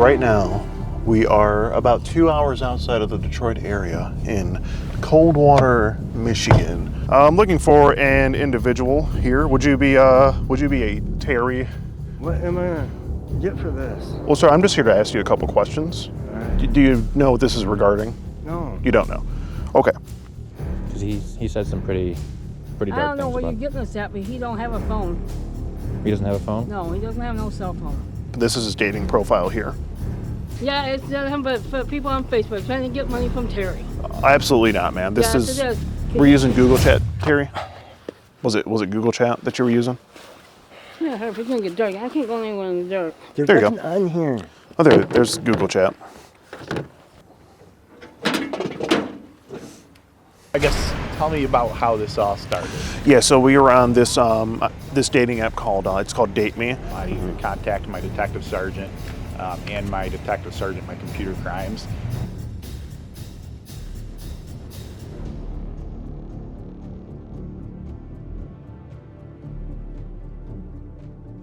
right now, we are about 2 hours outside of the Detroit area in Coldwater, Michigan. I'm looking for an individual here. Would you be a Terry? What am I gonna get for this? Well, sir, I'm just here to ask you a couple questions. Right. Do you know what this is regarding? No. You don't know? Okay. Because he said some pretty dark things. I don't know where about you're getting this at, but he don't have a phone. He doesn't have a phone? No, he doesn't have no cell phone. This is his dating profile here. Yeah, it's him, but for people on Facebook trying to get money from Terry. Absolutely not, man. This Yes, is. it is. We're using Google Chat, Terry. Was it Google Chat that you were using? Yeah, if it's gonna get dark, I can't go anywhere in the dark. There's There you go. nothing on here. Oh, there's Google Chat. I guess tell me about how this all started. Yeah, so we were on this this dating app called it's called Date Me. I even contacted my detective sergeant and my detective sergeant, my computer crimes.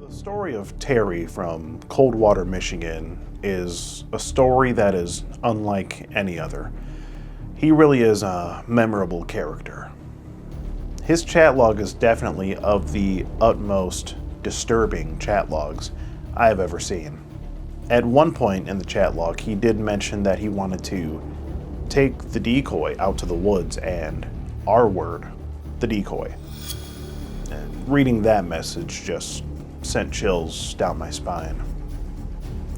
The story of Terry from Coldwater, Michigan is a story that is unlike any other. He really is a memorable character. His chat log is definitely of the utmost disturbing chat logs I have ever seen. At one point in the chat log, he did mention that he wanted to take the decoy out to the woods and R-word the decoy. And reading that message just sent chills down my spine.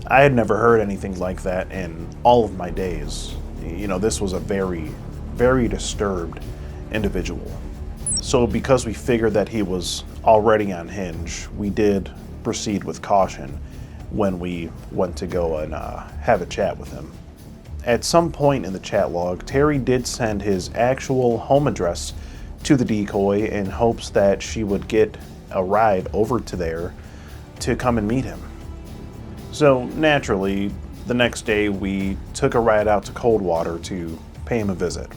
I had never heard anything like that in all of my days. You know, this was a very, very disturbed individual. So because we figured that he was already on Hinge, we did proceed with caution when we went to go and have a chat with him. At some point in the chat log, Terry did send his actual home address to the decoy in hopes that she would get a ride over to there to come and meet him. So naturally, the next day we took a ride out to Coldwater to pay him a visit.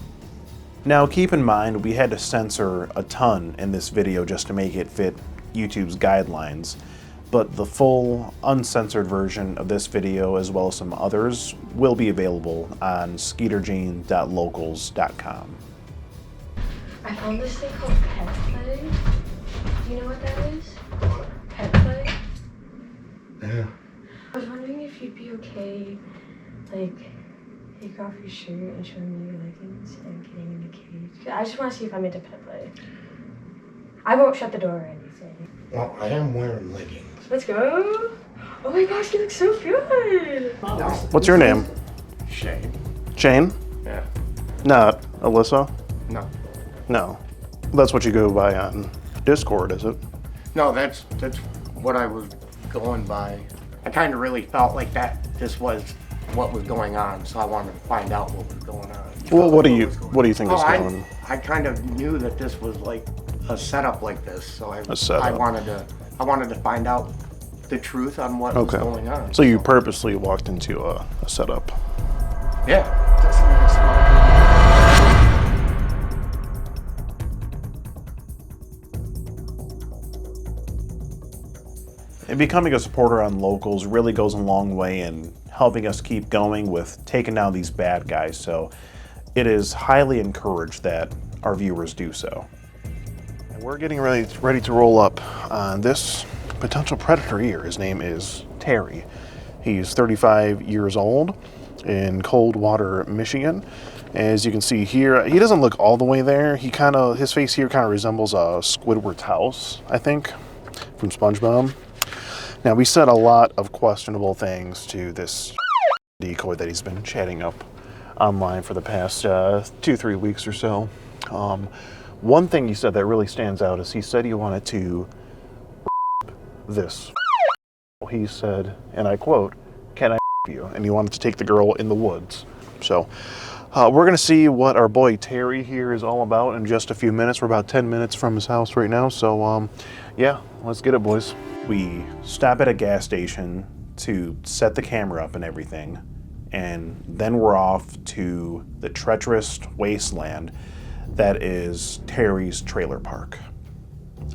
Now keep in mind, we had to censor a ton in this video just to make it fit YouTube's guidelines, but the full uncensored version of this video, as well as some others, will be available on skeeterjean.locals.com. I found this thing called pet play. Do you know what that is? Pet play? Yeah. I was wondering if you'd be okay, like, take off your shirt and show me your leggings and getting in the cage. I just want to see if I'm into pet play. I won't shut the door or anything. Well, I am wearing leggings. Let's go. Oh my gosh, you look so good. No. What's your name? Shane. Shane? Yeah. Not Alyssa? No. No. That's what you go by on Discord, is it? No, that's what I was going by. I kind of really felt like that this was what was going on, so I wanted to find out what was going on. Well, what do you think is going on? I kind of knew that this was like a setup like this, so I setup. wanted to find out the truth on what was going on. So you purposely walked into a setup. Yeah. And becoming a supporter on Locals really goes a long way in helping us keep going with taking down these bad guys, so it is highly encouraged that our viewers do so. And we're getting ready to roll up on this potential predator here. His name is Terry. He's 35 years old in Coldwater, Michigan. As you can see here, he doesn't look all the way there. His face here kind of resembles Squidward's house, I think, from SpongeBob. Now, we said a lot of questionable things to this decoy that he's been chatting up online for the past 2-3 weeks or so. One thing he said that really stands out is he said he wanted to this. He said, and I quote, "Can I you?" And he wanted to take the girl in the woods. So we're going to see what our boy Terry here is all about in just a few minutes. We're about 10 minutes from his house right now. So yeah, let's get it, boys. We stop at a gas station to set the camera up and everything, and then we're off to the treacherous wasteland that is Terry's trailer park.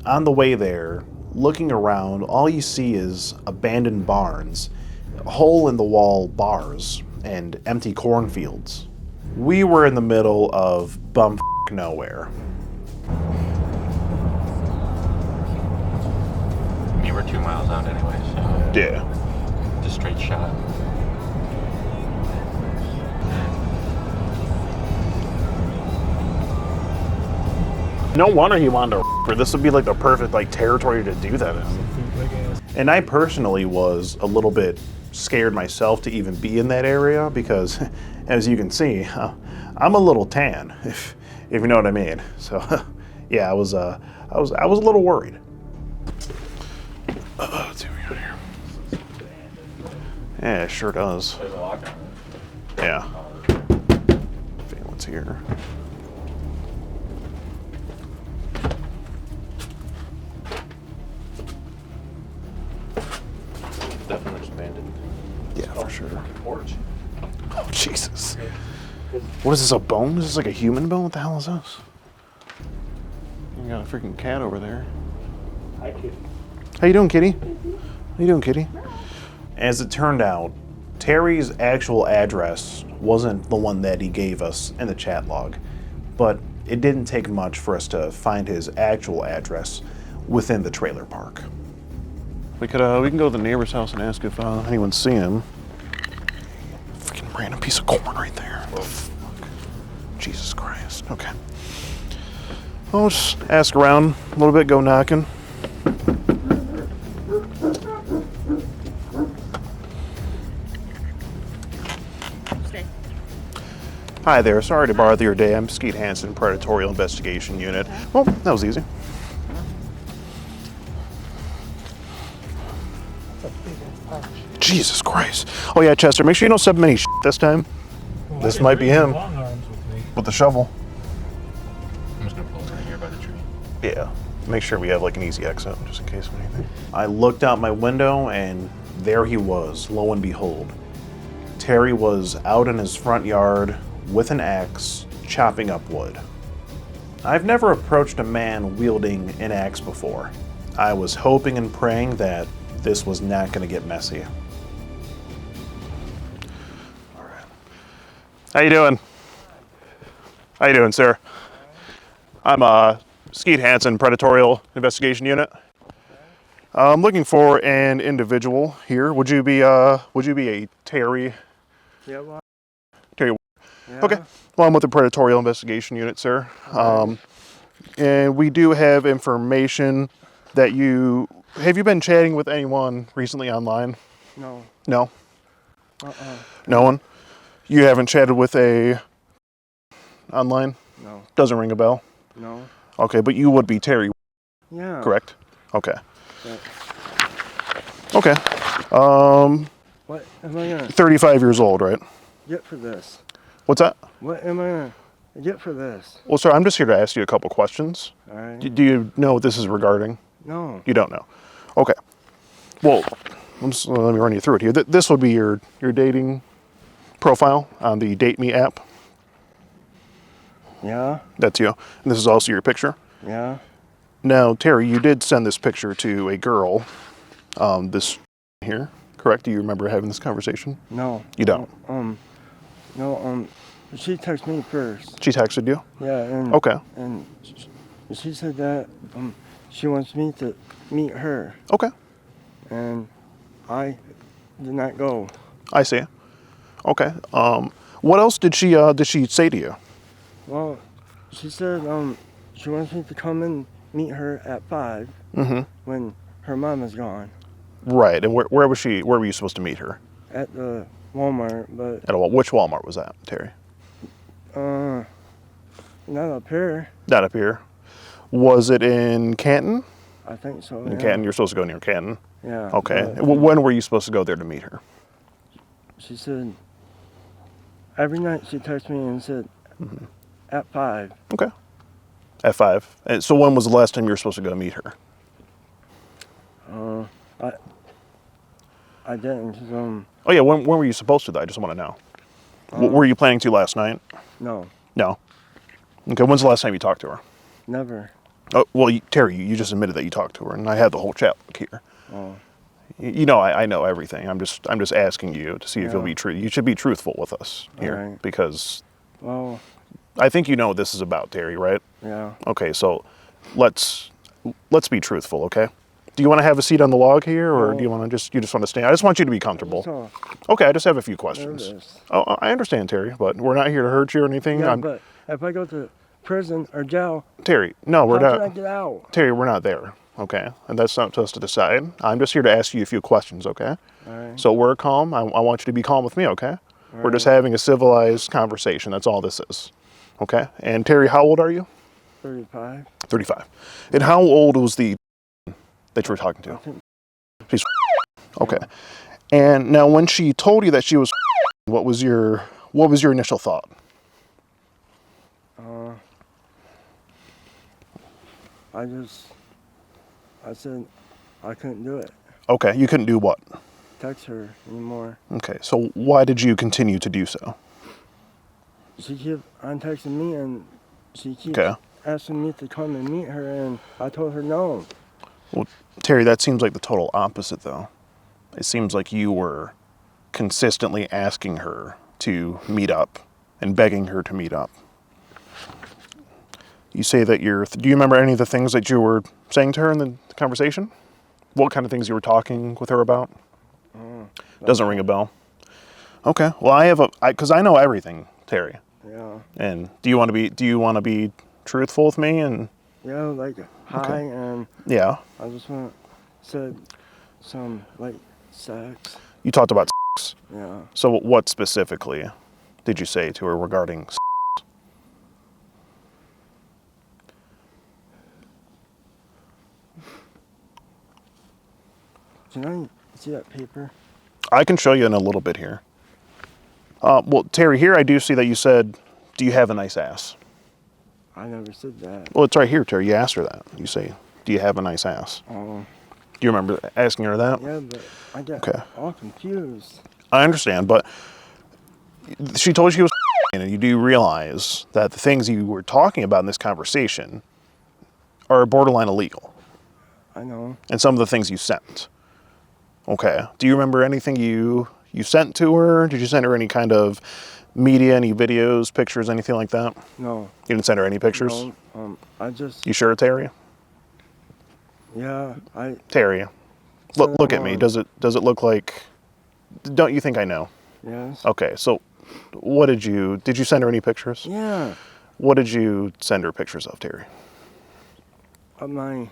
On the way there, looking around, all you see is abandoned barns hole-in-the-wall bars and empty cornfields. We were in the middle of bum nowhere. You were 2 miles out anyway, so Yeah. just straight shot. No wonder he wanted to for this would be like the perfect like territory to do that in. And I personally was a little bit scared myself to even be in that area because, as you can see, I'm a little tan, if you know what I mean. So, yeah, I was a little worried. Let's see what we got here. Yeah, it sure does. There's a lock on it. Yeah. What's here? Definitely expanded. Yeah, for sure. Porch. Oh, Jesus. What is this, a bone? Is this like a human bone? What the hell is this? You got a freaking cat over there. Hi, kid. How you doing, kitty? How you doing, kitty? As it turned out, Terry's actual address wasn't the one that he gave us in the chat log, but it didn't take much for us to find his actual address within the trailer park. We can go to the neighbor's house and ask if anyone's seen him. Freaking random piece of corn right there. What the fuck? Jesus Christ. Okay. I'll just ask around a little bit, go knocking. Hi there, sorry to bother your day. I'm Skeet Hansen, Predatorial Investigation Unit. Well, that was easy. Jesus Christ. Oh yeah, Chester, make sure you don't step in any shit this time. This might be him. With the shovel. I'm just gonna pull it right here by the tree. Yeah. Make sure we have like an easy exit, just in case of anything. I looked out my window and there he was, lo and behold. Terry was out in his front yard with an axe, chopping up wood. I've never approached a man wielding an axe before. I was hoping and praying that this was not going to get messy. All right. How you doing? How you doing, sir? I'm Skeet Hansen, Predatorial Investigation Unit. I'm looking for an individual here. Would you be a Terry? Yeah, well, Terry. yeah. Okay. Well, I'm with the Predatorial Investigation Unit, sir. And we do have information that have you been chatting with anyone recently online? No. No? No one? You haven't chatted with online? No. Doesn't ring a bell? No. Okay, but you would be Terry, Yeah. correct? Okay. Yeah. Okay. What am I gonna 35 years old, right? get for this? What's that? What am I gonna get for this? Well, sir, I'm just here to ask you a couple questions. All right. Do you know what this is regarding? No. You don't know. Okay. Well, let me run you through it here. This would be your dating profile on the Date Me app. Yeah. That's you. And this is also your picture. Yeah. Now, Terry, you did send this picture to a girl, this here, correct? Do you remember having this conversation? No. You don't? No. She texted me first. She texted you? Yeah. And Okay. And she said that she wants me to meet her, Okay. and I did not go. I see. Okay. What else did she say to you? Well, she said she wants me to come and meet her at 5 when her mom is gone Right. And where was she? Where were you supposed to meet her? at the Walmart, but Which Walmart was that, Terry? not up here. Not up here. Was it in Canton? I think so. In Yeah. Canton, you're supposed to go near Canton. Yeah. Okay. but When were you supposed to go there to meet her? she said every night she texted me and said at 5. Okay. At 5. And so when was the last time you were supposed to go meet her? I didn't. 'Cause, Oh yeah, when were you supposed to though? I just want to know. Were you planning to last night? no, No. Okay, when's the last time you talked to her? never. Oh, well, Terry, you just admitted that you talked to her, and I had the whole chat here. Oh. You know, I know everything. I'm just asking you to see if you'll Yeah. be true. You should be truthful with us here, Alright. because Well, I think you know what this is about, Terry, right? yeah. Okay, so let's be truthful, okay? Do you want to have a seat on the log here, or do No. you want to just want to stand? I just want you to be comfortable. So Okay, I just have a few questions. nervous. Oh, I understand, Terry, but we're not here to hurt you or anything. Yeah, but if I go to prison or jail, Terry, no, we're how can I not. get out? Terry, we're not there, okay? And that's not to us to decide. I'm just here to ask you a few questions, okay? Alright. So we're calm. I want you to be calm with me, okay? We're just having a civilized conversation. That's all this is, okay? And Terry, how old are you? 35. 35. And how old was the that you were talking I to? think She's okay. And now, when she told you that she was, what was your initial thought? I said I couldn't do it. Okay, you couldn't do what? Text her anymore. Okay, so why did you continue to do so? She kept on texting me and she keeps Okay. asking me to come and meet her, and I told her no. Well, Terry, that seems like the total opposite, though. It seems like you were consistently asking her to meet up and begging her to meet up. You say that do you remember any of the things that you were saying to her in the conversation? What kind of things you were talking with her about? Doesn't ring a bell. Okay. Well, because I know everything, Terry. Yeah. And do you want to be truthful with me? And Yeah, like hi, and yeah, I just said some like sex. you talked about sex. Yeah. So what specifically did you say to her regarding sex? Can I see that paper? I can show you in a little bit here. Well, Terry, here I do see that you said, "Do you have a nice ass?" I never said that. Well, it's right here, Terry. You asked her that. You say, "Do you have a nice ass?" Oh. Do you remember asking her that? Yeah, but I got Okay. all confused. I understand, but she told you she was and you do realize that the things you were talking about in this conversation are borderline illegal, I know. and some of the things you sent. Okay. Do you remember anything you sent to her? Did you send her any kind of media, any videos, pictures, anything like that? No. You didn't send her any pictures? No. I just. You sure, Terry? Yeah. Terry, look at me. Does it look like? Don't you think I know? Yes. Okay. So, did you send her any pictures? Yeah. What did you send her pictures of, Terry? My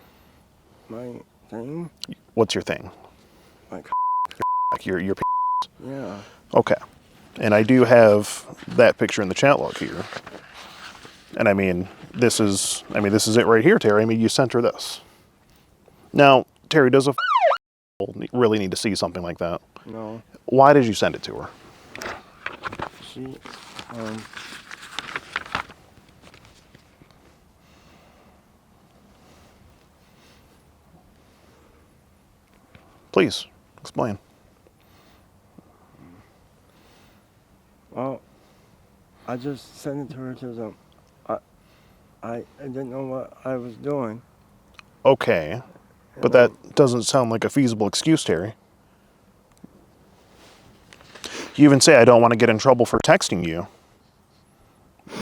thing. What's your thing? Like. Like your Yeah. Okay. And I do have that picture in the chat log here. And I mean, this is it right here, Terry. I mean, you sent her this. Now, Terry, does a really need to see something like that? No. Why did you send it to her? She. Please explain. Well, I just sent it to her because I didn't know what I was doing. Okay, but that doesn't sound like a feasible excuse, Terry. You even say, "I don't want to get in trouble for texting you."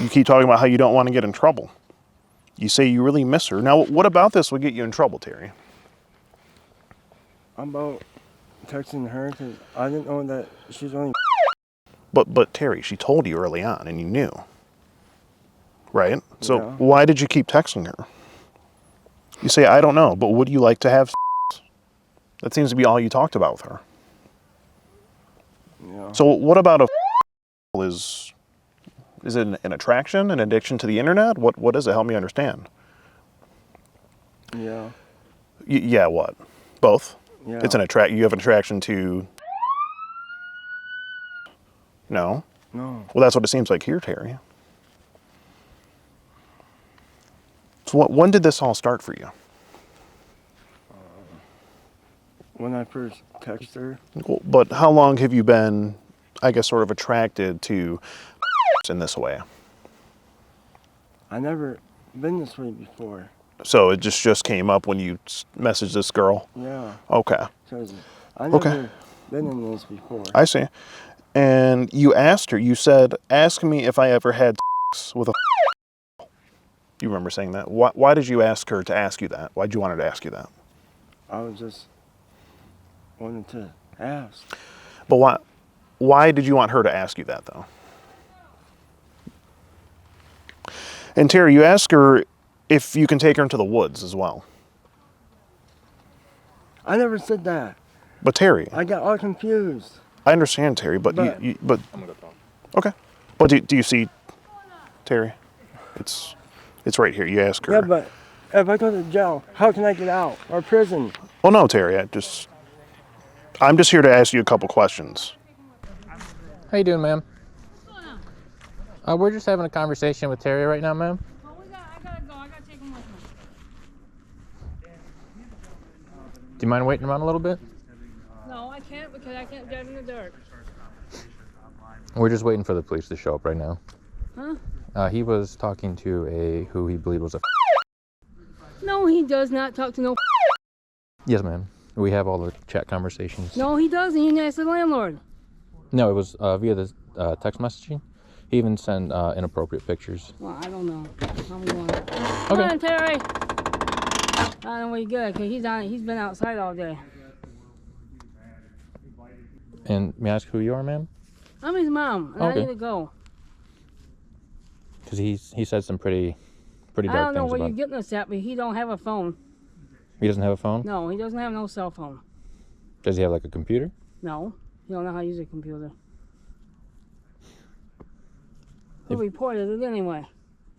You keep talking about how you don't want to get in trouble. You say you really miss her. Now, what about this would get you in trouble, Terry? I'm about texting her because I didn't know that she's only. But Terry, she told you early on, and you knew, right? So Yeah. why did you keep texting her? You say, "I don't know," but would you like to have sex? That seems to be all you talked about with her. Yeah. So what about is it an attraction, an addiction to the internet? What is it? Help me understand. Yeah. Yeah, what? Both? Yeah. It's you have an attraction to. No? No. Well, that's what it seems like here, Terry. So when did this all start for you? When I first texted her. Well, but how long have you been, I guess, sort of attracted to in this way? I never been this way before. So it just came up when you messaged this girl? Yeah. Okay. Because I never Okay. been in this before. I see. And you asked her, you said, ask me if I ever had sex with a. You remember saying that? Why did you ask her to ask you that? Why'd you want her to ask you that? I was just wanted to ask. But why did you want her to ask you that, though? And Terry, you ask her if you can take her into the woods as well. I never said that. But Terry, I got all confused. I understand, Terry, but But- but I'm gonna go talk. okay. But do you see, Terry? It's right here. You ask her. Yeah, but if I go to jail, how can I get out? Or prison? Well, no, Terry. I'm just here to ask you a couple questions. How you doing, ma'am? We're just having a conversation with Terry right now, ma'am. Well, I gotta go. I gotta take him with me. Do you mind waiting around a little bit? No, I can't because I can't drive in the dark. We're just waiting for the police to show up right now. Huh? He was talking to who he believed was a. No, he does not talk to no. Yes, ma'am. We have all the chat conversations. No, he doesn't. He asked the landlord. No, it was via the text messaging. He even sent inappropriate pictures. Well, I don't know. How we want? Come on, Terry. I don't know where you good because he's been outside all day. And may I ask who you are, ma'am? I'm his mom, and Okay. I need to go. Because he said some pretty I dark don't know things where about. you're getting this at, but he don't have a phone. He doesn't have a phone. No, he doesn't have no cell phone. Does he have like a computer? No, he don't know how to use a computer. Who If- reported it anyway?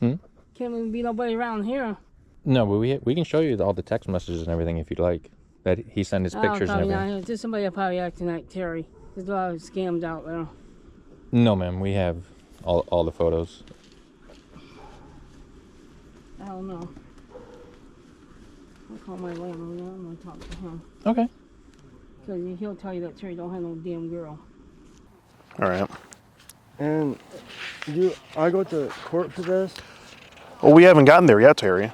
Can't even be nobody around here. No, but we can show you all the text messages and everything if you'd like. That he sent his pictures and Probably everything. not. Just somebody that probably acting like Terry. There's a lot of scams out there. No, ma'am. We have all the photos. I don't know. I'll call my landlord. I'm gonna talk to him Okay. because he'll tell you that Terry don't have no damn girl. All right. And I go to court for this? Well, we haven't gotten there yet, Terry.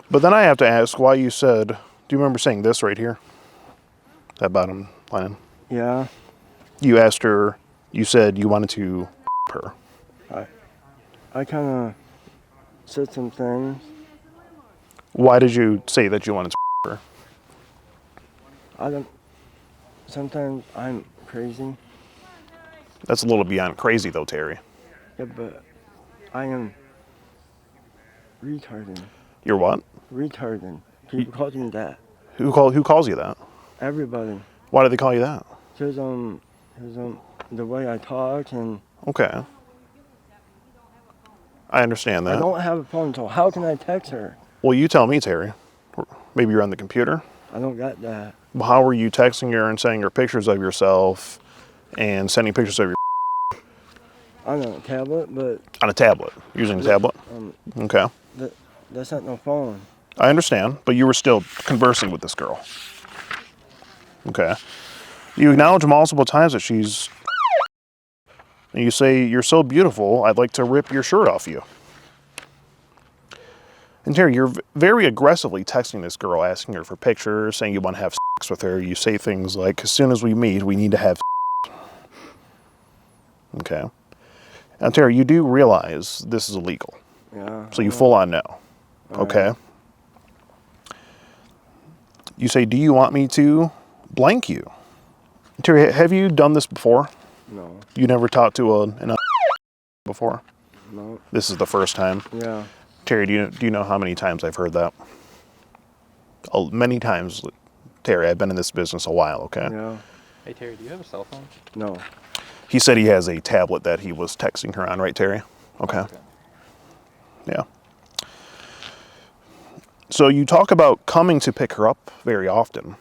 But then I have to ask why you said. Do you remember saying this right here? That bottom line. Yeah. You asked her. You said you wanted to her. I kind of said some things. Why did you say that you wanted to her? I don't. Sometimes I'm crazy. That's a little beyond crazy, though, Terry. Yeah, but I am retarded. You're what? Retarded. People call me that. Who calls you that? Everybody. Why do they call you that? Cause the way I talk and Okay. I understand I that. don't have a phone, so how can I text her? Well, you tell me, Terry. Maybe you're on the computer. I don't got that. Well, how are you texting her and sending her pictures of yourself and sending pictures of your On a tablet, but on a tablet, using a tablet? Okay. that's not no phone. I understand, but you were still conversing with this girl. Okay. You acknowledge multiple times that she's. And you say, "You're so beautiful, I'd like to rip your shirt off you." And Terry, you're very aggressively texting this girl, asking her for pictures, saying you want to have sex with her. You say things like, "As soon as we meet, we need to have sex." Okay. Now, Terry, you do realize this is illegal. Yeah. So you full on know. Okay. You say, "Do you want me to blank you?" Terry, have you done this before? No. You never talked to an before? No. This is the first time. Yeah. Terry, do you know how many times I've heard that? Oh, many times, Terry. I've been in this business a while, okay? Yeah. Hey Terry, do you have a cell phone? No. He said he has a tablet that he was texting her on, right, Terry? Okay. Yeah. So you talk about coming to pick her up very often.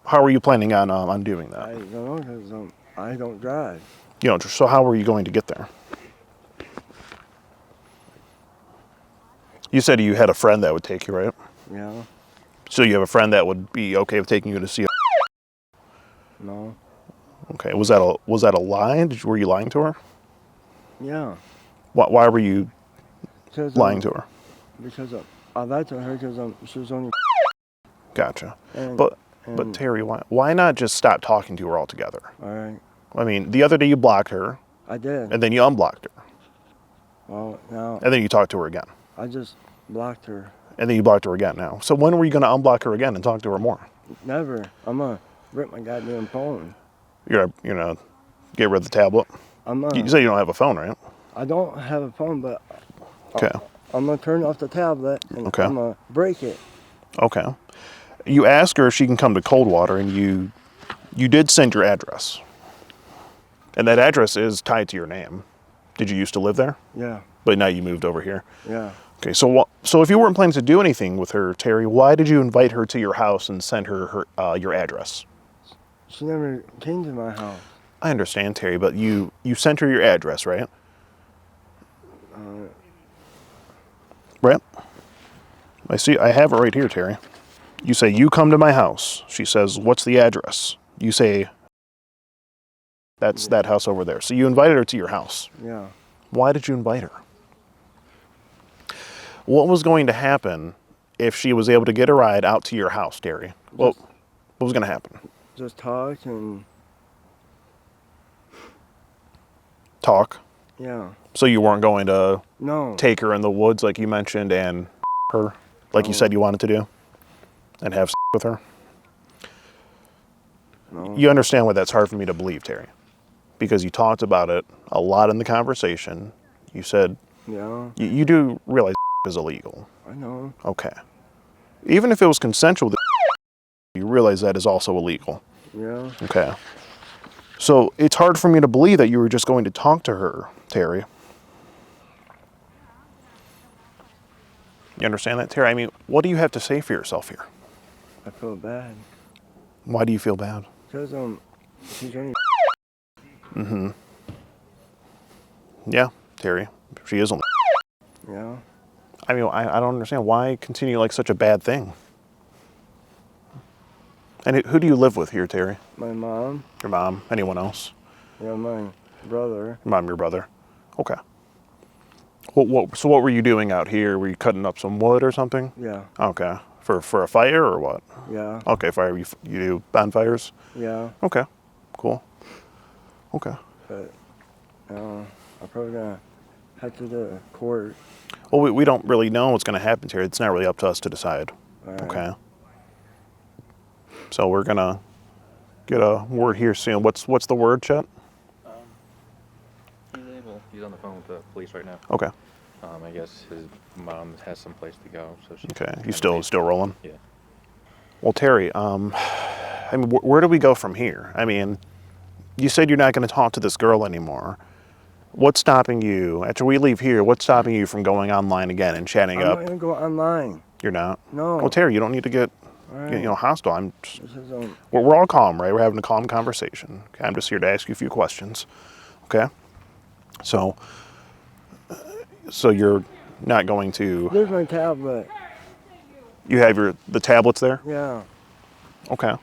How are you planning on doing I that? don't know because I don't drive. You know, so how are you going to get there? You said you had a friend that would take you, right? Yeah. So you have a friend that would be okay with taking you to see. No. Okay, was that a lie? Were you lying to her? Yeah. Why were you Cause, lying to her? Because I lied to her because she was only. Gotcha. And, But But Terry, why not just stop talking to her altogether? All right. I mean, the other day you blocked her, I did. and then you unblocked her, Well, now and then you talked to her again, I just blocked her. and then you blocked her again now. So when were you going to unblock her again and talk to her more? Never. I'm gonna rip my goddamn phone. You're gonna get rid of the tablet? You say you don't have a phone, right? I don't have a phone, but Okay. I'm gonna turn off the tablet and Okay. I'm gonna break it. Okay. You ask her if she can come to Coldwater, and you did send your address. And that address is tied to your name. Did you used to live there? Yeah. But now you moved over here. Yeah. Okay, so if you weren't planning to do anything with her, Terry, why did you invite her to your house and send her your address? She never came to my house. I understand, Terry, but you sent her your address, right? Right? I have it right here, Terry. You say, you come to my house. She says, what's the address? You say, that's that house over there. So you invited her to your house. Yeah. Why did you invite her? What was going to happen if she was able to get a ride out to your house, Terry? What was going to happen? Just talk and Talk. yeah. So you weren't going to No. take her in the woods like you mentioned and her, like you said you wanted to do, and have with her? No. You understand why that's hard for me to believe, Terry, because you talked about it a lot in the conversation. You said Yeah. you do realize is illegal. I know. Okay. Even if it was consensual, you realize that is also illegal. Yeah. Okay. So it's hard for me to believe that you were just going to talk to her, Terry. You understand that, Terry? I mean, what do you have to say for yourself here? I feel bad. Why do you feel bad? Because she's only. Mm-hmm. Yeah, Terry. She is only. Yeah. I mean, I don't understand. Why continue like such a bad thing? And who do you live with here, Terry? My mom. Your mom? Anyone else? Yeah, my brother. Your mom, your brother. Okay. So what were you doing out here? Were you cutting up some wood or something? Yeah. Okay. For a fire or what? Yeah. Okay, fire. You do bonfires? Yeah. Okay. Cool. Okay. But I'm probably gonna head to the court. Well, we don't really know what's going to happen here. It's not really up to us to decide. All right. Okay. So we're gonna get a word here soon. What's the word, Chet? He's on the phone with the police right now. Okay. I guess his mom has some place to go, so she. Okay. You still rolling? Yeah. Well, Terry, I mean, where do we go from here? I mean, you said you're not going to talk to this girl anymore. What's stopping you, after we leave here, what's stopping you from going online again and chatting I'm up? not gonna go online. You're not? No. Well, Terry, you don't need to get, All right. hostile. I'm just, This is we're all calm, right? We're having a calm conversation. Okay? I'm just here to ask you a few questions. Okay? So you're not going to, There's my tablet. you have the tablets there? Yeah. Okay.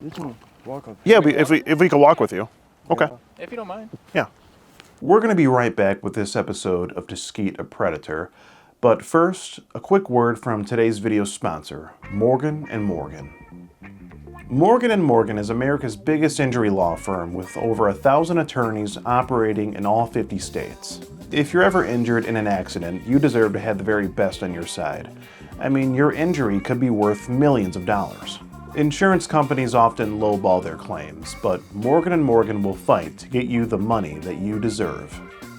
You can walk up. Yeah, if we could walk with you. Okay. If you don't mind. Yeah. We're going to be right back with this episode of To Skeet a Predator. But first, a quick word from today's video sponsor, Morgan & Morgan. Morgan & Morgan is America's biggest injury law firm with over 1,000 attorneys operating in all 50 states. If you're ever injured in an accident, you deserve to have the very best on your side. I mean, your injury could be worth millions of dollars. Insurance companies often lowball their claims, but Morgan & Morgan will fight to get you the money that you deserve.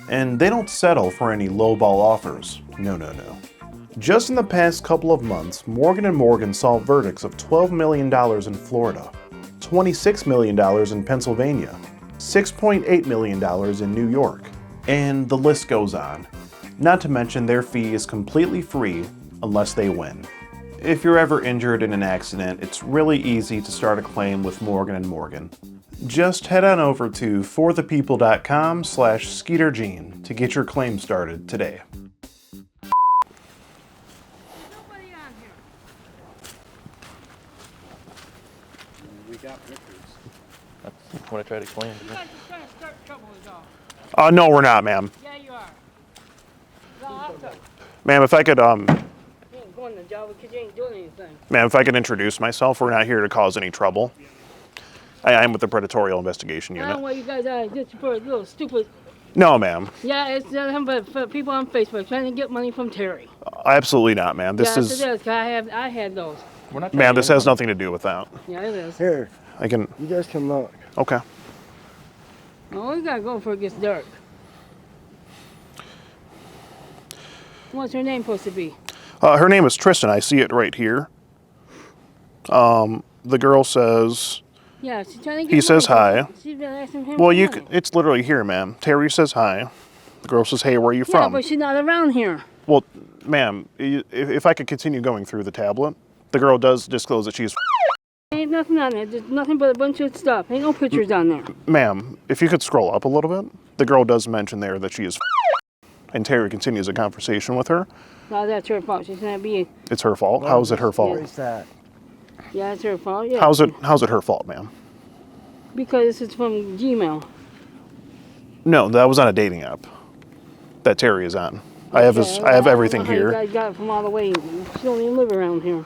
And they don't settle for any lowball offers. No. Just in the past couple of months, Morgan & Morgan saw verdicts of $12 million in Florida, $26 million in Pennsylvania, $6.8 million in New York, and the list goes on. Not to mention their fee is completely free unless they win. If you're ever injured in an accident, it's really easy to start a claim with Morgan & Morgan. Just head on over to forthepeople.com/SkeeterGene to get your claim started today. Nobody on here. We got pictures. That's what I tried to explain. You guys are trying to start trouble is all. No, we're not, ma'am. Yeah, you are. No, I'll tell. Ma'am, if I could, Go wanting a job because you ain't doing anything. Ma'am, if I could introduce myself, we're not here to cause any trouble. I'm with the Predatorial Investigation I don't know Unit. what you guys are just for a little stupid. No, ma'am. Yeah, it's nothing but for people on Facebook trying to get money from Terry. Absolutely not, ma'am. This Yes, is, it is. 'Cause I had those. We're not ma'am, this has nothing to do with that. Yeah, it is. Here, I can, you guys can look. okay. Oh, we gotta go before it gets dark. What's her name supposed to be? Her name is Tristan. I see it right here. The girl says, Yeah, she's trying to get he says money. hi. She's been asking him Well, for you money. can, it's literally here, ma'am. Terry says hi. The girl says, hey, where are you Yeah, from? but she's not around here. Well, ma'am, if I could continue going through the tablet, the girl does disclose that she's. Ain't nothing on there. There's nothing but a bunch of stuff. Ain't no pictures on there. Ma'am, if you could scroll up a little bit, the girl does mention there that she is. And Terry continues a conversation with her. No, that's her fault. She's not being. It's her fault. How is it her fault? Where's that? Yeah, it's her fault. Yeah. How's it her fault, ma'am? Because this is from Gmail. No, that was on a dating app that Terry is on. I have everything I don't know how here. You guys got it from all the way. She don't even live around here.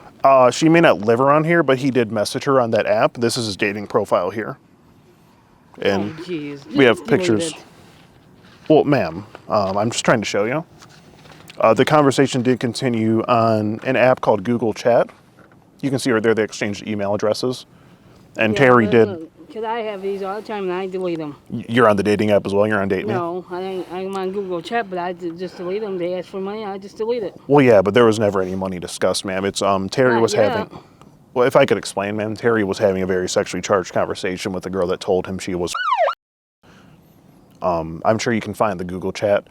She may not live around here, but he did message her on that app. This is his dating profile here. And Oh, jeez. we have Just delete pictures. it. Well, ma'am, I'm just trying to show you. The conversation did continue on an app called Google Chat. You can see right there they exchanged email addresses. And Yeah, Terry but did. look, 'cause I have these all the time and I delete them. You're on the dating app as well? You're on Date Me? No, I'm on Google Chat, but I just delete them. They ask for money, I just delete it. Well, yeah, but there was never any money discussed, ma'am. It's Terry Not was yet. having. Well, if I could explain, ma'am, Terry was having a very sexually charged conversation with the girl that told him she was. I'm sure you can find the Google Chat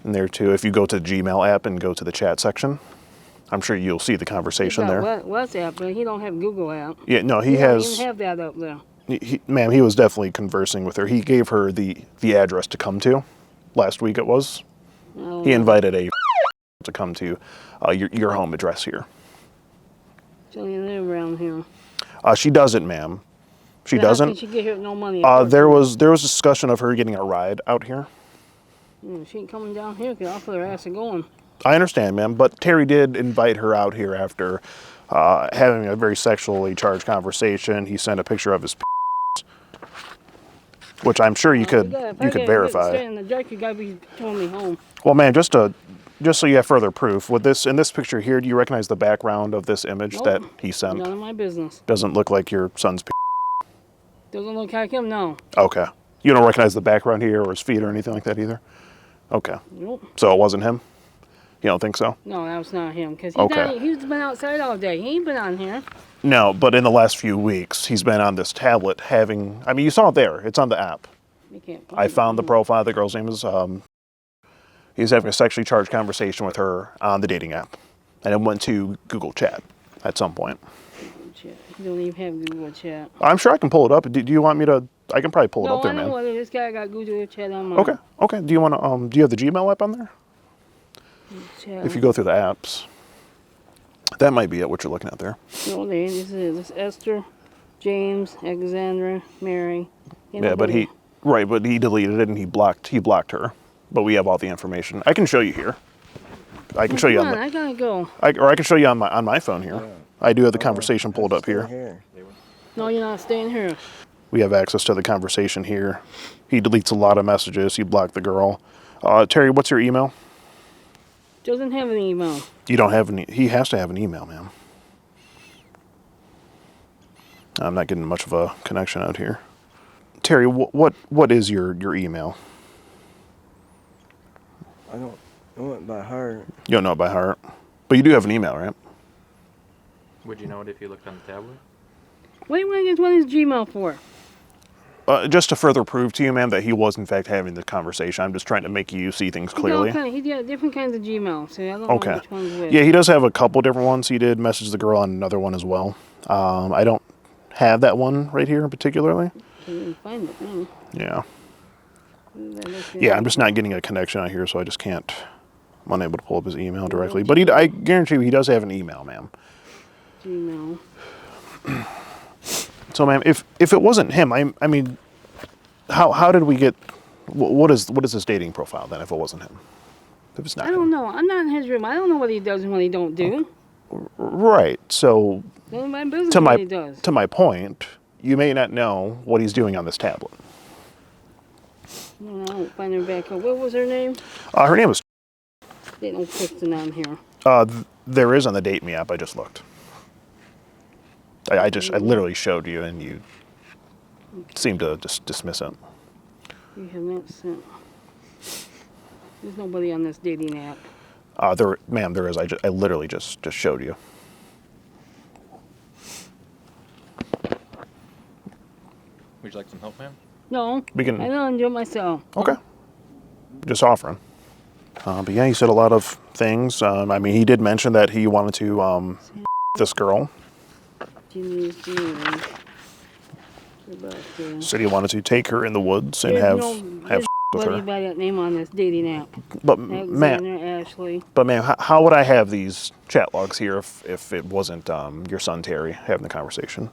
in there too. If you go to the Gmail app and go to the chat section, I'm sure you'll see the conversation He's there. got WhatsApp, but he don't have Google app. Yeah, no, he He don't has. even have that up there. Ma'am, he was definitely conversing with her. He gave her the address to come to. Last week it was. Oh, He invited a to come to your home address here. she don't even live around here. She doesn't, ma'am. She Then how doesn't. can she get here with no money? There was discussion of her getting a ride out here. She ain't coming down here because I'll put her ass a going. I understand, ma'am, but Terry did invite her out here after having a very sexually charged conversation. He sent a picture of his which I'm sure you could verify. Stay in the dark, you gotta be towing me home. Well, ma'am, just so you have further proof, with this in this picture here, do you recognize the background of this image Nope. that he sent? None of my business. Doesn't look like your son's. Doesn't look like him, no. Okay. You don't recognize the background here or his feet or anything like that either? Okay. Nope. So it wasn't him? You don't think so? No, that was not him. Because Okay. he's been outside all day. He ain't been on here. No, but in the last few weeks, he's been on this tablet having, I mean, you saw it there. It's on the app. You can't I found the profile. The girl's name is, he's having a sexually charged conversation with her on the dating app. And it went to Google Chat at some point. Chat. You don't even have Google Chat. I'm sure I can pull it up. Do you want me to, I can probably pull it No, up there, I know man. what this guy got Google Chat on my Okay. Do you want to, do you have the Gmail app on there? chat. If you go through the apps, that might be it, what you're looking at there. No, this is Esther, James, Alexandra, Mary. Yeah, but he deleted it and he blocked her. But we have all the information. I can show you here. I can show you Come on on, I gotta go. I can show you on my phone here. I do have the conversation pulled up here. Here. No, you're not staying here. We have access to the conversation here. He deletes a lot of messages. He blocked the girl. Terry, what's your email? Doesn't have an email. You don't have any. He has to have an email, ma'am. I'm not getting much of a connection out here. Terry, what is your email? I don't know it by heart. You don't know it by heart, but you do have an email, right? Would you know it if you looked on the tablet? Wait, what is Gmail for? Just to further prove to you, ma'am, that he was in fact having the conversation. I'm just trying to make you see things clearly. He's got different kinds of Gmail, so I don't Okay. know which one's which. Yeah, he does have a couple different ones. He did message the girl on another one as well. I don't have that one right here particularly. Can't even find it. No. Yeah. Yeah, I'm just not getting a connection out here, so I just can't. I'm unable to pull up his email directly. But I guarantee you he does have an email, ma'am. Gmail. So, ma'am, if it wasn't him, I mean, how did we get? What is this dating profile then? If it wasn't him, If it's not I don't him. know. I'm not in his room. I don't know what he does and what he don't do. Right. So None of my business what he does. to my point, you may not know what he's doing on this tablet. No, I don't find her back up. What was her name? Her name was. They don't Kristen on here. There is on the Date Me app. I just looked. I literally showed you, and you seemed to just dismiss it. You have not sent. There's nobody on this dating app. Ma'am, there is. I literally just showed you. Would you like some help, ma'am? No, We can. I don't do it myself. Okay. Just offering. But yeah, he said a lot of things. I mean, he did mention that he wanted to this girl. Jimmy's doing. Said he wanted to take her in the woods and There's have there's with nobody her. by that name on this dating app. But ma'am, Alexander Ashley. how would I have these chat logs here if it wasn't your son Terry having the conversation?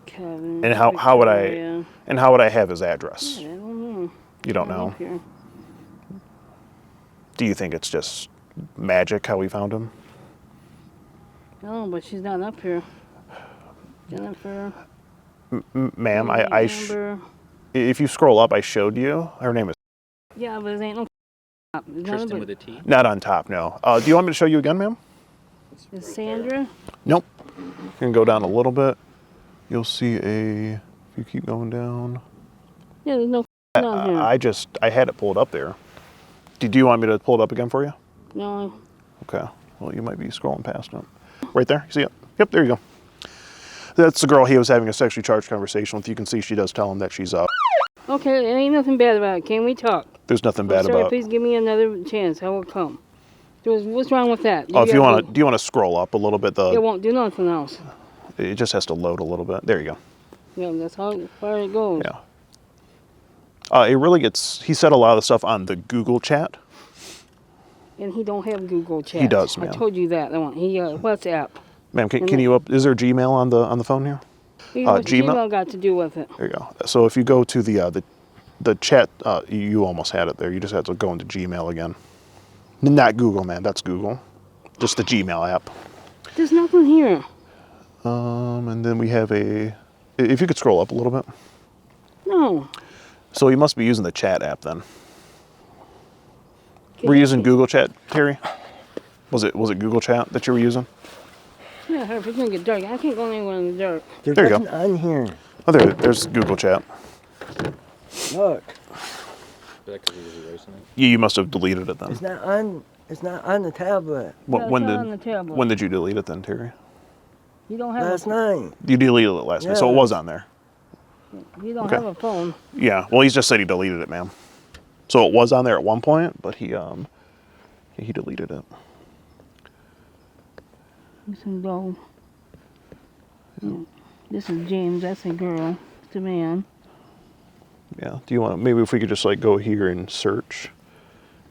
Kevin. And how would I Victoria. have his address? I don't know. You don't Not know. up here. Do you think it's just magic how we found him? No, but she's not up here. Jennifer. Ma'am, Amber. if you scroll up, I showed you. Her name is Yeah, but it ain't no up. It's Kristen not with a T. not on top. No. Do you want me to show you again, ma'am? Is Sandra? Nope. You can go down a little bit. You'll see if you keep going down. Yeah, there's no on here. I had it pulled up there. Do you want me to pull it up again for you? No. Okay. Well, you might be scrolling past it. Right there. You see it? Yep. There you go. That's the girl he was having a sexually charged conversation with. You can see she does tell him that she's Okay, there ain't nothing bad about it. Can we talk? There's nothing bad Sorry, about. please give me another chance. I will come. What's wrong with that? Oh, if you want to, do you want to scroll up a little bit? It won't do nothing else. It just has to load a little bit. There you go. Yeah, that's how far it goes. Yeah. It really gets. He said a lot of the stuff on the Google chat. And he don't have Google Chat. He does, I ma'am. told you that. He WhatsApp. Ma'am, can you up? Is there Gmail on the phone here? What's Gmail? Gmail got to do with it? There you go. So if you go to the chat, you almost had it there. You just had to go into Gmail again. Not Google, man. That's Google. Just the Gmail app. There's nothing here. And then we have if you could scroll up a little bit. No. So you must be using the chat app then. Were you using Google Chat, Terry? Was it Google Chat that you were using? Yeah, if it's gonna get dark, I can't go anywhere in the dark. There's There you go. nothing on here. Oh, there's Google Chat. Look, Because he was erasing it. You must have deleted it then. it's not on. It's not on the tablet. What, Yeah, it's when not did on the tablet. when did you delete it then, Terry? You don't have Last a, night. You deleted it last night, so it Yeah. was on there. You don't Okay. have a phone. Yeah. Well, he's just said he deleted it, ma'am. So it was on there at one point, but he deleted it. You can go. Yeah. This is James. That's a girl. It's a man. Yeah. Do you want maybe if we could just like go here and search?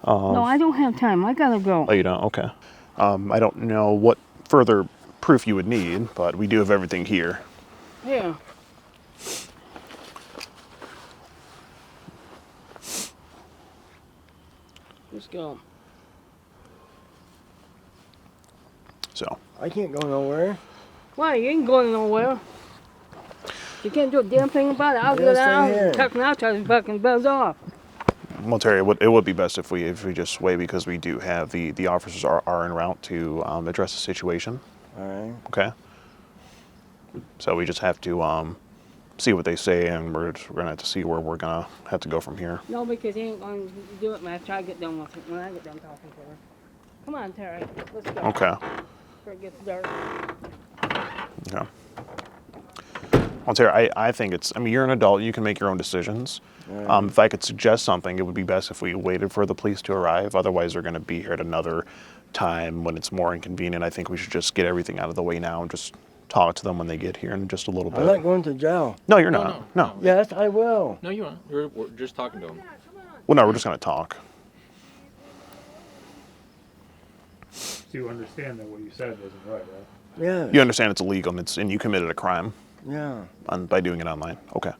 No, I don't have time. I gotta go. Oh, you don't? Okay. I don't know what further proof you would need, but we do have everything here. Here. Let's go. So. I can't go nowhere. Why? You ain't going nowhere. You can't do a damn thing about it. I'll go Yes, down I and am. tuck and I'll try to fucking buzz off. Well, Terry, it would be best if we just wait because we do have the officers are en route to address the situation. All right. Okay. So we just have to see what they say, and we're gonna have to see where we're gonna have to go from here. No, because he ain't going to do it after I get done with it. When I get done talking to her. Come on, Terry. Let's go. Okay. Before it gets dark. Okay. Well, Terry, I think it's. I mean, you're an adult. You can make your own decisions. If I could suggest something, it would be best if we waited for the police to arrive. Otherwise, they're going to be here at another time when it's more inconvenient. I think we should just get everything out of the way now and just talk to them when they get here in just a little bit. I'm not going to jail. No, you're not. No. Yes, I will. No, you aren't. We're just talking to him. Well, no, we're just going to talk. So you understand that what you said wasn't right, right? Yeah. You understand it's illegal and you committed a crime Yeah. by doing it online. Okay.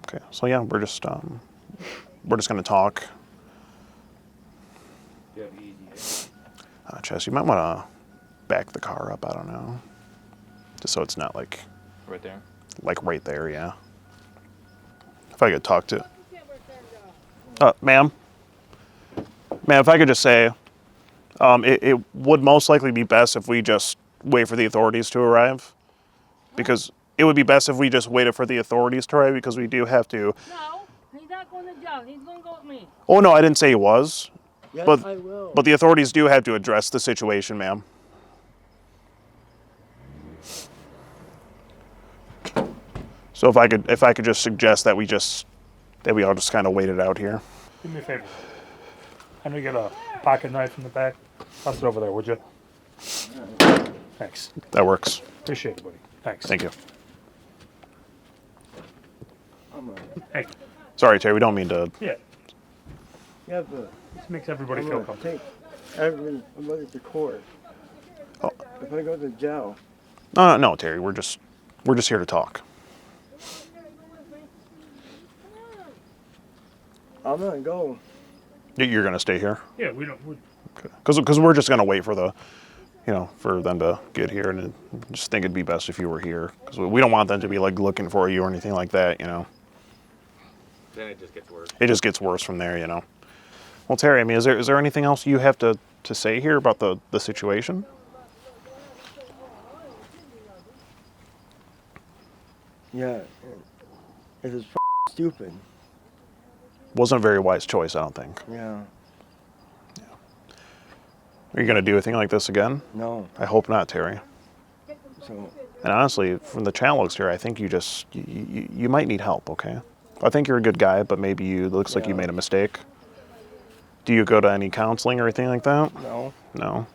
Okay. So yeah, we're just going to talk. Chess, you might want to back the car up. I don't know, just so it's not like Right there. like right there. Yeah. If I could talk to, ma'am, if I could just say, it would most likely be best if we just wait for the authorities to arrive, because it would be best if we just waited for the authorities to arrive, because we do have to. No, he's not going to jail. He's going to go with me. Oh no, I didn't say he was. Yes, But I will. but the authorities do have to address the situation, ma'am. So if I could just suggest that we all just kind of wait it out here. Do me a favor. I know you got a pocket knife in the back. Toss it over there, would you? Thanks. That works. Appreciate it, buddy. Thanks. Thank you. Hey, Sorry, Terry. We don't mean to. yeah, Yeah, but this makes everybody I'm feel gonna comfortable. take everybody to court. Oh. If I go to jail, No, Terry. We're just here to talk. I'm gonna go. You're gonna stay here, Yeah, we don't. because we're just gonna wait for for them to get here, and I just think it'd be best if you were here, because we don't want them to be like looking for you or anything like that. Then it just gets worse. It just gets worse from there. Well, Terry, I mean, is there anything else you have to say here about the situation? Yeah, it is stupid. Wasn't a very wise choice, I don't think. Yeah, Are you going to do a thing like this again? no. I hope not, Terry. So And honestly, from the channel looks here, I think you might need help, okay? I think you're a good guy, but maybe it looks like you Yeah. made a mistake. Do you go to any counseling or anything like that? no. No?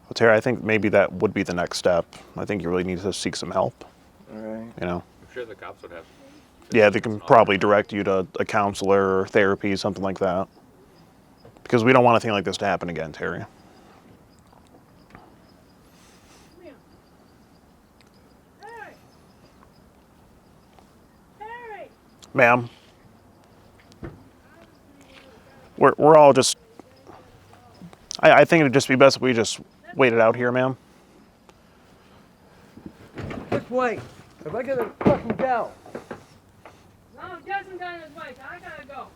Well, Terry, I think maybe that would be the next step. I think you really need to seek some help, All right. I'm sure the cops would have. Yeah, they can probably direct you to a counselor or therapy, something like that. Because we don't want a thing like this to happen again, Terry. Ma'am, we're all just. I think it'd just be best if we just wait it out here, ma'am. Just wait. If I get a fucking jail. No, Jasmine got his way. I gotta go.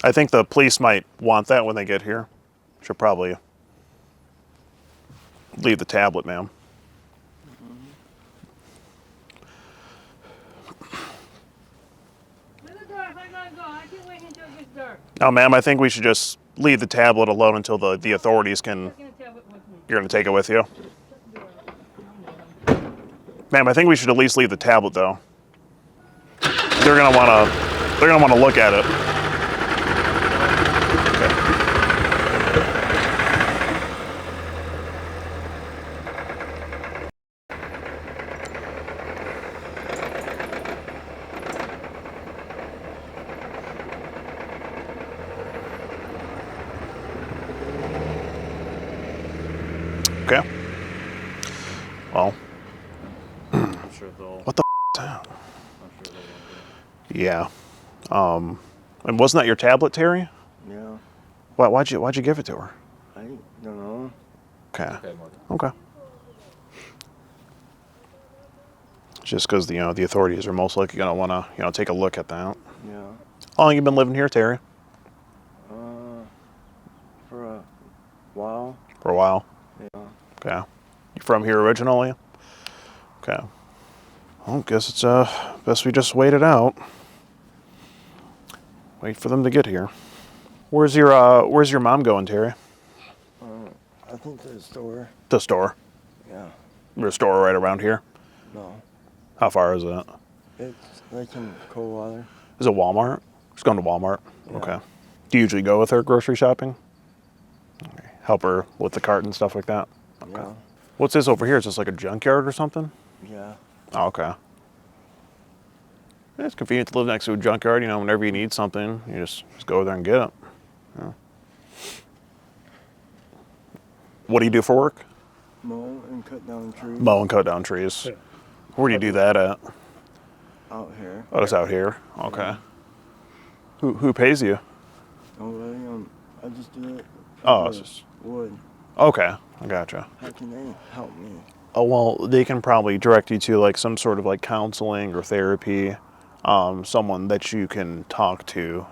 I think the police might want that when they get here. Should probably leave the tablet, ma'am. Let the door if I gotta go. I keep waiting until it gets dark. No, ma'am, I think we should just leave the tablet alone until the authorities can. I'm gonna take it with me. You're gonna take it with you? Ma'am, I think we should at least leave the tablet though. They're gonna wanna look at it. Okay. Well, I'm sure they'll. what the f is that? I'm sure they Yeah. And wasn't that your tablet, Terry? Yeah. Why'd you give it to her? I don't know. Okay. Okay, Morgan. Okay. Just because the authorities are most likely gonna want to take a look at that. Yeah. How long you been living here, Terry? For a while. For a while. Yeah. Okay. You from here originally? Okay. Well, guess it's best we just wait it out. Wait for them to get here. Where's your mom going, Terry? I think the store. The store. Yeah. There's a store right around here. No. How far is it? It's like in Coldwater. Is it Walmart? Just going to Walmart. Yeah. Okay. Do you usually go with her grocery shopping? Okay. Help her with the cart and stuff like that? Okay. Yeah. What's this over here? Is this like a junkyard or something? Yeah. Oh, okay. Yeah, it's convenient to live next to a junkyard. Whenever you need something, you just go there and get it. Yeah. What do you do for work? Mow and cut down trees. Mow and cut down trees. Yeah. Where do you do that at? Out here. Oh, it's out here. Okay. Who pays you? Oh, really? I just do it. Oh, for it's just wood. okay. I gotcha. How can they help me? Oh well, they can probably direct you to like some sort of like counseling or therapy, someone that you can talk to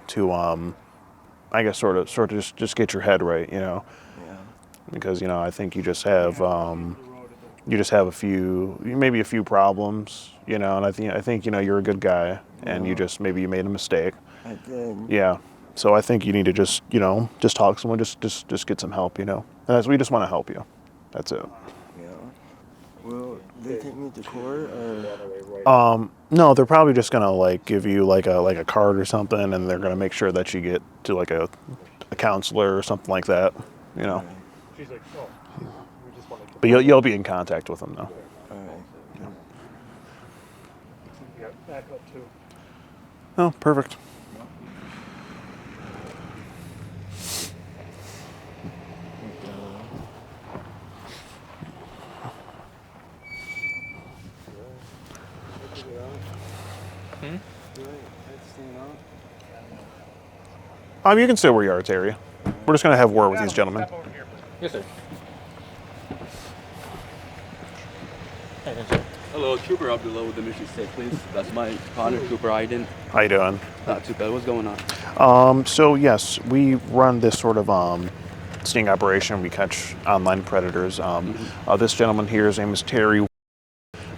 I guess sort of just get your head right, you know, Yeah. because you know I think you just have a few maybe a few problems, you know, and I think you know you're a good guy and maybe you made a mistake. I did. Yeah. So I think you need to just you know just talk to someone, just get some help, you know, and we just want to help you. That's it. Yeah. Will they take me to court or? No, they're probably just gonna like give you like a card or something, and they're gonna make sure that you get to like a counselor or something like that, you know. She's like, oh, we just want to. But you'll be in contact with them though. All right. Yeah, back up too. Oh, perfect. You can stay where you are, Terry. We're just gonna have word with these gentlemen. Yes, sir. Hello, Trooper Abdullah with the Mission State Police. That's my partner, Trooper Aiden. How you doing? Not too bad. What's going on? So yes, we run this sort of sting operation. We catch online predators. This gentleman here, his name is Terry.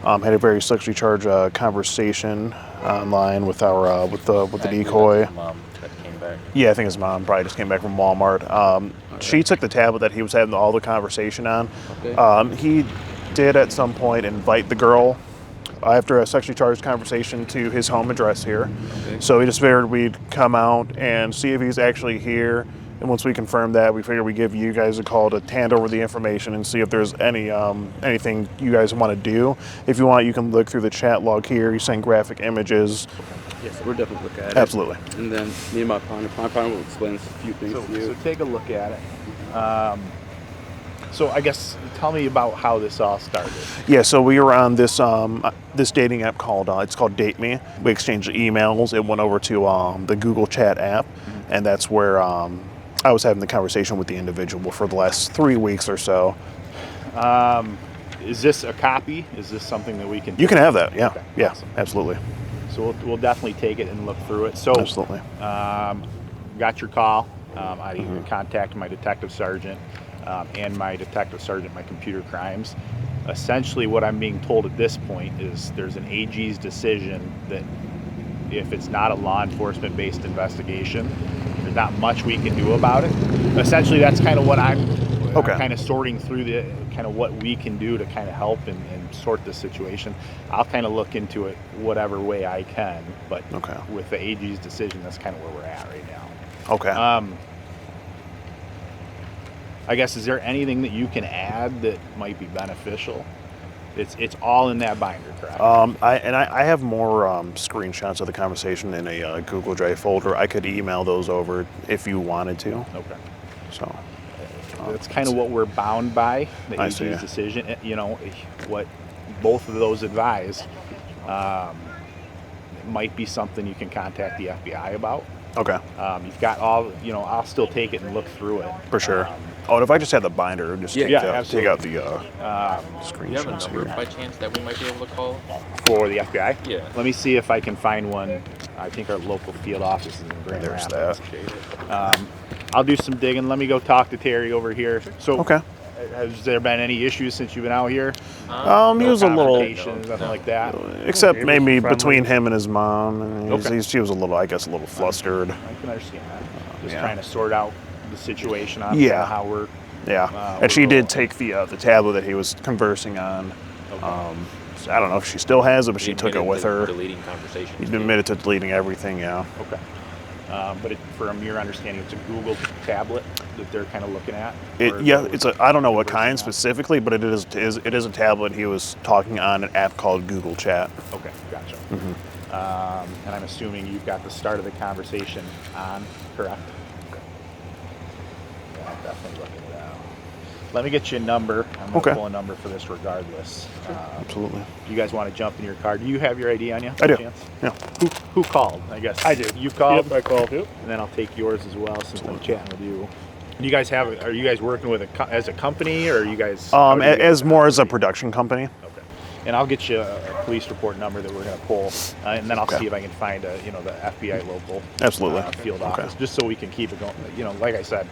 Had a very sexually charged conversation online with our with the decoy. Mom that came back. Yeah, I think his mom probably just came back from Walmart. She took the tablet that he was having all the conversation on. Okay. He did at some point invite the girl after a sexually charged conversation to his home address here. Okay. So we just figured we'd come out and see if he's actually here. And once we confirm that, we figure we give you guys a call to hand over the information and see if there's anything you guys want to do. If you want, you can look through the chat log here. You send graphic images. Yes, we'll definitely look at it. Absolutely. And then me and my partner will explain a few things to you. So take a look at it. So I guess tell me about how this all started. Yeah, so we were on this this dating app called it's called Date Me. We exchanged emails. It went over to the Google Chat app, and that's where I was having the conversation with the individual for the last 3 weeks or so. Is this a copy? Is this something that we can? You can have that. Yeah, Okay. yeah, Awesome. absolutely. So we'll definitely take it and look through it. So Absolutely. Got your call. I even contacted my detective sergeant and my detective sergeant, my computer crimes. Essentially, what I'm being told at this point is there's an AG's decision that if it's not a law enforcement-based investigation, there's not much we can do about it. Essentially, that's kind of what I'm kind of sorting through the kind of what we can do to kind of help and sort this situation. I'll kind of look into it whatever way I can, but with the AG's decision, that's kind of where we're at right now. Okay. I guess, is there anything that you can add that might be beneficial? It's all in that binder, correct? I have more screenshots of the conversation in a Google Drive folder. I could email those over if you wanted to. Okay. So that's kind of what we're bound by, the I AG's see. decision. You know, what both of those advise. It might be something you can contact the FBI about. Okay. You've got all, you know, I'll still take it and look through it. For sure. And if I just had the binder, just take out the Do you have a screenshots number here. by chance that we might be able to call? For the FBI? Yeah. Let me see if I can find one. I think our local field office is in Grand There's Rapids. that. I'll do some digging. Let me go talk to Terry over here. So, Okay. has there been any issues since you've been out here? He was a little, Confrontations, nothing like that? except Okay, maybe friendly. between him and his mom. And Okay. she was a little, I guess, a little flustered. I can understand that. Just Yeah. trying to sort out the situation on Yeah. how we're. Yeah, and she did take the tablet that he was conversing on. So I don't know if she still has it, but she took it with her. Deleting conversations. He's been admitted to deleting everything. Yeah. Okay. But from your understanding, it's a Google tablet that they're kind of looking at? It's a. I don't know what kind specifically, but it is a tablet. He was talking on an app called Google Chat. Okay, gotcha. Mm-hmm. And I'm assuming you've got the start of the conversation on, correct? Okay. Yeah, I'm definitely looking at that. let me get you a number. I'm going to Okay. pull a number for this regardless. Absolutely. Do you guys want to jump in your car? Do you have your ID on you? I do. Chance? Yeah. Who called? I guess I do. You called. Yep, I called. Yep. And then I'll take yours as well since I'm chatting with you. You guys are you guys working with as a company, or are you guys? As more as a production company. Okay. And I'll get you a police report number that we're going to pull, and then I'll Okay. see if I can find the FBI local Absolutely. field office, just so we can keep it going. Like I said,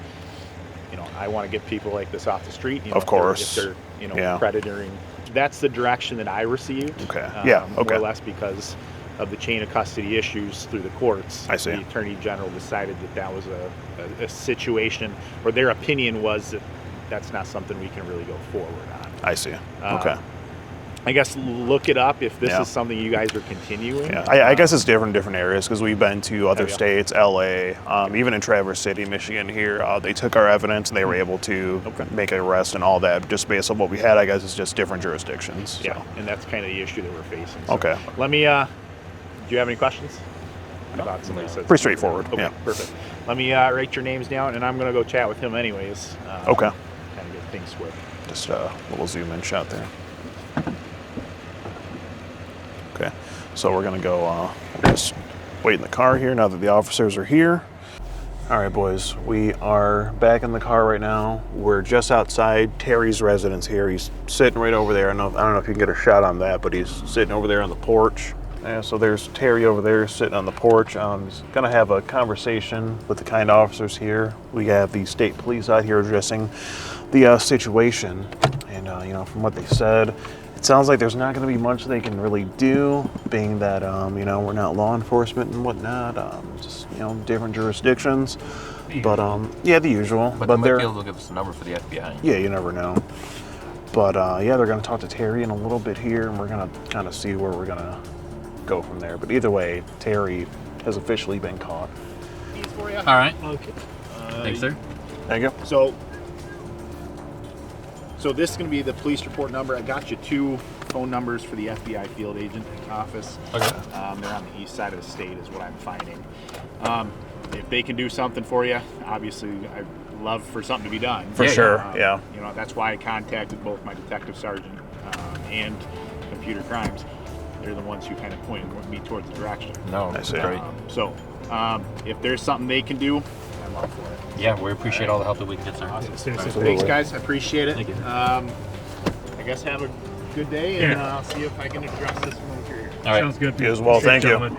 I want to get people like this off the street. Of course. If they're Yeah. predating. That's the direction that I received. Okay. Yeah. More Okay. or less because of the chain of custody issues through the courts. I see. The Attorney General decided that was a situation where their opinion was that that's not something we can really go forward on. I see. Okay. I guess look it up if this Yeah. is something you guys are continuing. Yeah, I guess it's different in different areas because we've been to other Have ya? states, LA, even in Traverse City, Michigan. Here, they took our evidence and they were able to make an arrest and all that just based on what we had. I guess it's just different jurisdictions. Yeah, So. and that's kind of the issue that we're facing. So Okay. Let me. Do you have any questions? I thought somebody said Pretty straightforward. Okay, Yeah. perfect. Let me write your names down, and I'm gonna go chat with him anyways. Okay. Kind of get things squared. Just a little zoom in shot there. Okay, so we're gonna go just wait in the car here now that the officers are here. All right, boys, we are back in the car right now. We're just outside Terry's residence here. He's sitting right over there. I don't know if you can get a shot on that, but he's sitting over there on the porch. Yeah, so there's Terry over there sitting on the porch. He's gonna have a conversation with the kind officers here. We have the state police out here addressing the situation, and from what they said, it sounds like there's not going to be much they can really do, being that we're not law enforcement and whatnot, just different jurisdictions. But yeah, the usual. But they might be able to give us a number for the FBI. Yeah, you never know. But yeah, they're going to talk to Terry in a little bit here, and we're going to kind of see where we're going to go from there. But either way, Terry has officially been caught. Keys for you. All right. Okay. Thanks, sir. There you go. So this is going to be the police report number. I got you 2 phone numbers for the FBI field agent office. Okay. They're on the east side of the state is what I'm finding. If they can do something for you, obviously I'd love for something to be done. For sure, yeah. That's why I contacted both my detective sergeant and computer crimes. They're the ones who kind of pointed me towards the direction. No, I see. great. If there's something they can do, I'm all for it. Yeah, we appreciate all the help that we can get, sir. Thanks, guys. I appreciate it. Thank you. I guess have a good day, and Yeah. I'll see if I can address this one over here. All right. Sounds good. You as well. Appreciate Thank you. gentlemen.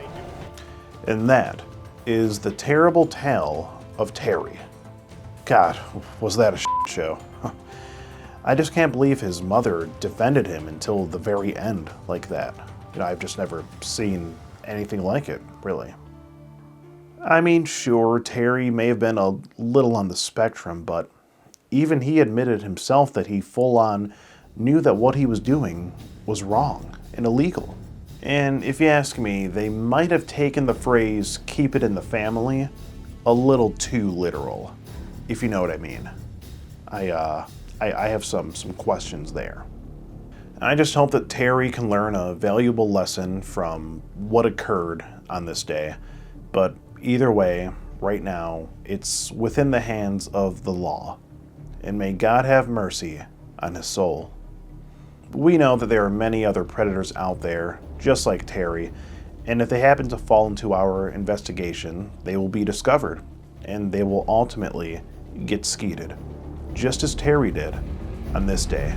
And that is the terrible tale of Terry. God, was that a shit show. I just can't believe his mother defended him until the very end like that. I've just never seen anything like it, really. I mean, sure, Terry may have been a little on the spectrum, but even he admitted himself that he full-on knew that what he was doing was wrong and illegal. And if you ask me, they might have taken the phrase, keep it in the family, a little too literal, if you know what I mean. I have some questions there. I just hope that Terry can learn a valuable lesson from what occurred on this day. But either way, right now, it's within the hands of the law. And may God have mercy on his soul. We know that there are many other predators out there, just like Terry, and if they happen to fall into our investigation, they will be discovered, and they will ultimately get skeeted, just as Terry did on this day.